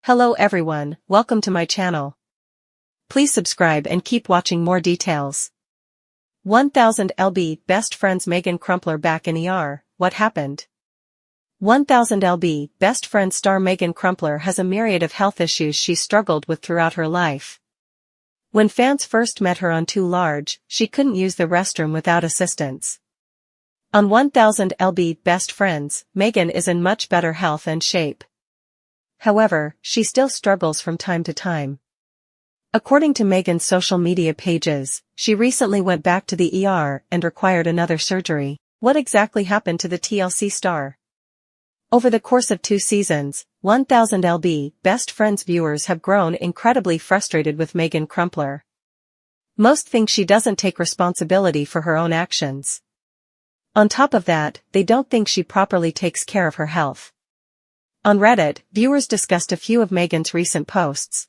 Hello everyone, welcome to my channel. Please subscribe and keep watching more details. 1000 LB Best Friends Meghan Crumpler back in ER, what happened? 1000 LB Best Friends star Meghan Crumpler has a myriad of health issues she struggled with throughout her life. When fans first met her on Too Large, she couldn't use the restroom without assistance. On 1000 LB Best Friends, Meghan is in much better health and shape. However, she still struggles from time to time. According to Meghan's social media pages, she recently went back to the ER and required another surgery. What exactly happened to the TLC star? Over the course of 2 seasons, 1000 LB Best Friends viewers have grown incredibly frustrated with Meghan Crumpler. Most think she doesn't take responsibility for her own actions. On top of that, they don't think she properly takes care of her health. On Reddit, viewers discussed a few of Meghan's recent posts.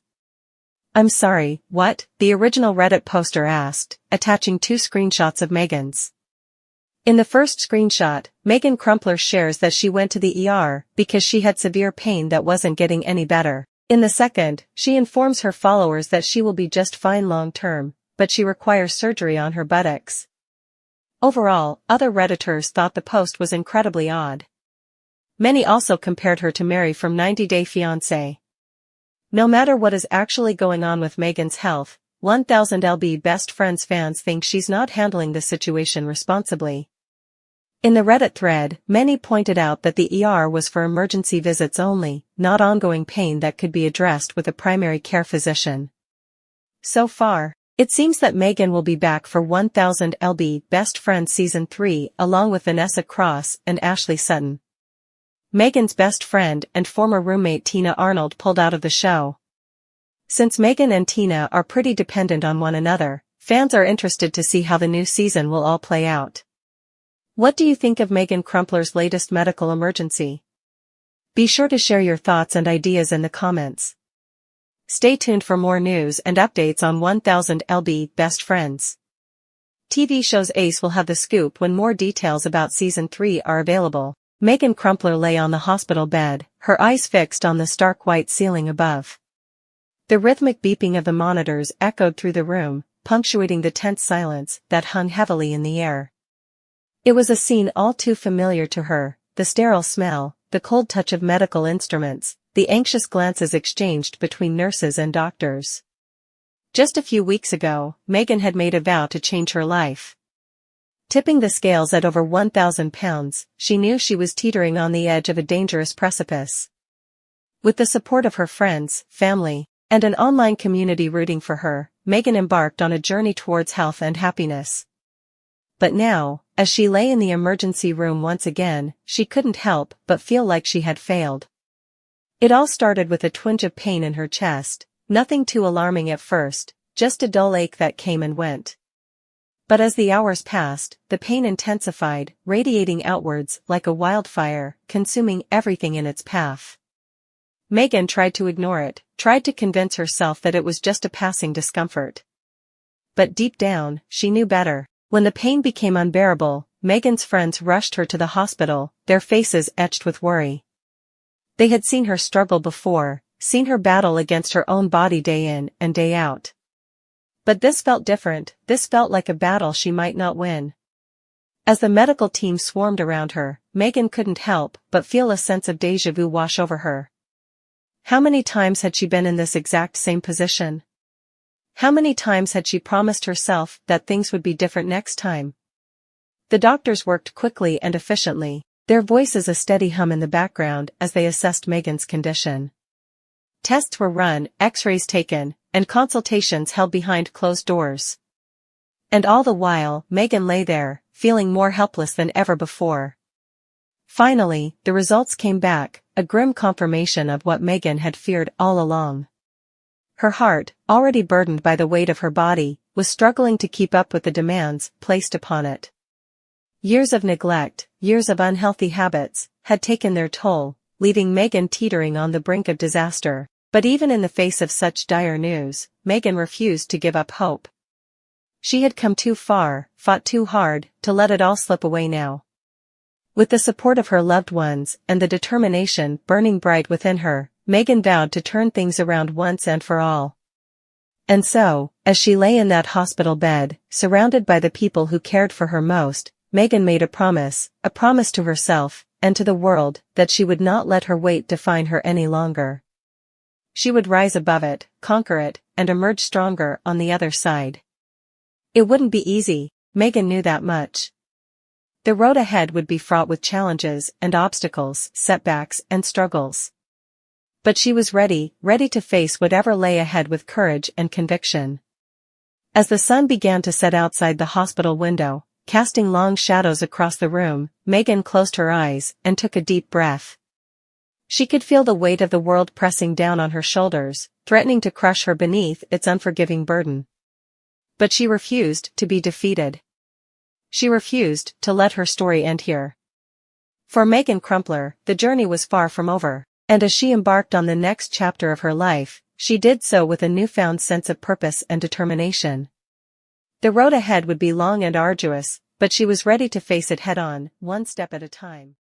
"I'm sorry, what?" the original Reddit poster asked, attaching 2 screenshots of Meghan's. In the first screenshot, Meghan Crumpler shares that she went to the ER because she had severe pain that wasn't getting any better. In the second, she informs her followers that she will be just fine long-term, but she requires surgery on her buttocks. Overall, other Redditors thought the post was incredibly odd. Many also compared her to Mary from 90 Day Fiancé. No matter what is actually going on with Meghan's health, 1000 LB Best Friends fans think she's not handling the situation responsibly. In the Reddit thread, many pointed out that the ER was for emergency visits only, not ongoing pain that could be addressed with a primary care physician. So far, it seems that Meghan will be back for 1000 LB Best Friends Season 3 along with Vanessa Cross and Ashley Sutton. Meghan's best friend and former roommate Tina Arnold pulled out of the show. Since Meghan and Tina are pretty dependent on one another, fans are interested to see how the new season will all play out. What do you think of Meghan Crumpler's latest medical emergency? Be sure to share your thoughts and ideas in the comments. Stay tuned for more news and updates on 1000 LB Best Friends. TV show's Ace will have the scoop when more details about Season 3 are available. Meghan Crumpler lay on the hospital bed, her eyes fixed on the stark white ceiling above. The rhythmic beeping of the monitors echoed through the room, punctuating the tense silence that hung heavily in the air. It was a scene all too familiar to her, the sterile smell, the cold touch of medical instruments, the anxious glances exchanged between nurses and doctors. Just a few weeks ago, Meghan had made a vow to change her life. Tipping the scales at over 1,000 pounds, she knew she was teetering on the edge of a dangerous precipice. With the support of her friends, family, and an online community rooting for her, Meghan embarked on a journey towards health and happiness. But now, as she lay in the emergency room once again, she couldn't help but feel like she had failed. It all started with a twinge of pain in her chest, nothing too alarming at first, just a dull ache that came and went. But as the hours passed, the pain intensified, radiating outwards like a wildfire, consuming everything in its path. Meghan tried to ignore it, tried to convince herself that it was just a passing discomfort. But deep down, she knew better. When the pain became unbearable, Meghan's friends rushed her to the hospital, their faces etched with worry. They had seen her struggle before, seen her battle against her own body day in and day out. But this felt different, this felt like a battle she might not win. As the medical team swarmed around her, Meghan couldn't help but feel a sense of déjà vu wash over her. How many times had she been in this exact same position? How many times had she promised herself that things would be different next time? The doctors worked quickly and efficiently, their voices a steady hum in the background as they assessed Meghan's condition. Tests were run, X-rays taken, and consultations held behind closed doors. And all the while, Meghan lay there, feeling more helpless than ever before. Finally, the results came back, a grim confirmation of what Meghan had feared all along. Her heart, already burdened by the weight of her body, was struggling to keep up with the demands placed upon it. Years of neglect, years of unhealthy habits, had taken their toll, leaving Meghan teetering on the brink of disaster. But even in the face of such dire news, Meghan refused to give up hope. She had come too far, fought too hard, to let it all slip away now. With the support of her loved ones and the determination burning bright within her, Meghan vowed to turn things around once and for all. And so, as she lay in that hospital bed, surrounded by the people who cared for her most, Meghan made a promise to herself, and to the world, that she would not let her weight define her any longer. She would rise above it, conquer it, and emerge stronger on the other side. It wouldn't be easy, Meghan knew that much. The road ahead would be fraught with challenges and obstacles, setbacks and struggles. But she was ready to face whatever lay ahead with courage and conviction. As the sun began to set outside the hospital window, casting long shadows across the room, Meghan closed her eyes and took a deep breath. She could feel the weight of the world pressing down on her shoulders, threatening to crush her beneath its unforgiving burden. But she refused to be defeated. She refused to let her story end here. For Meghan Crumpler, the journey was far from over, and as she embarked on the next chapter of her life, she did so with a newfound sense of purpose and determination. The road ahead would be long and arduous, but she was ready to face it head-on, one step at a time.